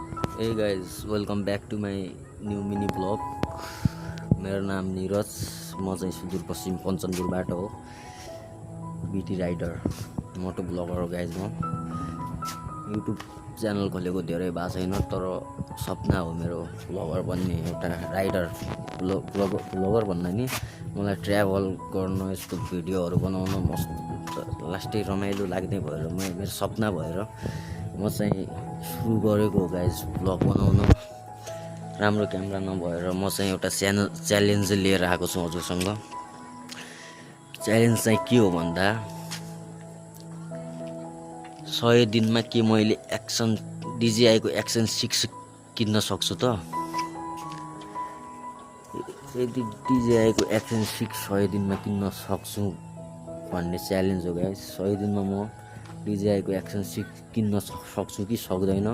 Hey guys, welcome back to my new mini vlog. मेरो नाम निरज, म चाहिँ सुदूरपश्चिम पञ्चनपुरबाट हो। बीटी राइडर, मोटो ब्लगर हो गाइज। म युट्युब च्यानल खोलेको धेरै भएको छैन, तर सपना हो मेरो ब्लगर बन्ने, एउटा राइडर ब्लगर भन्दा नि मलाई ट्राभल गर्न, यस्तो भिडियोहरू बनाउन मस्त लास्टै रमाइलो लाग्ने भएर मेरो सपना भएर म चाहिँ सुरु गरेको हो गाइज ब्लग बनाउन। राम्रो क्यामेरा नभएर म चाहिँ एउटा सानो च्यालेन्ज लिएर आएको छु हजुरसँग। च्यालेन्ज चाहिँ के हो भन्दा 100 दिनमा के मैले डिजिआईको एक्सन 6 किन्न सक्छु त? यदि डिजिआईको एक्सन 6 100 दिनमा किन्न सक्छु भन्ने च्यालेन्ज हो गाइस। 100 दिनमा म डिजिआईको एक्सन 6 किन्न सक्छु कि सक्दैन,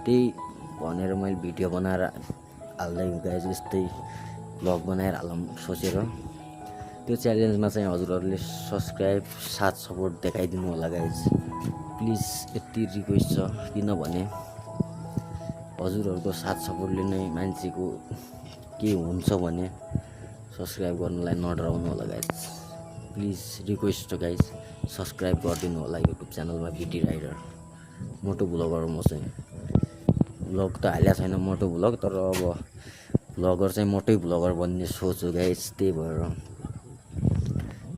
त्यही भनेर मैले भिडियो बनाएर हाल्दै गाइस, यस्तै भ्लग बनाएर हालौँ सोचेर। त्यो च्यालेन्जमा चाहिँ हजुरहरूले सब्सक्राइब साथ सपोर्ट देखाइदिनु होला गाइस, प्लिज। यति रिक्वेस्ट छ, किनभने हजुरहरूको साथ सपोर्टले नै मान्छेको के हुन्छ भने सब्सक्राइब गर्नलाई नडराउनु होला गाइस, प्लिज रिक्वेस्ट हो गाइस। सब्सक्राइब गरिदिनु होला युट्युब च्यानलमा बीटी राइडर, मोटो ब्लगर हो। म चाहिँ ब्लग त हालेको छैन मोटो ब्लग, तर अब ब्लगर चाहिँ मोटै ब्लगर बन्ने सोच हो गाइस, त्यही भएर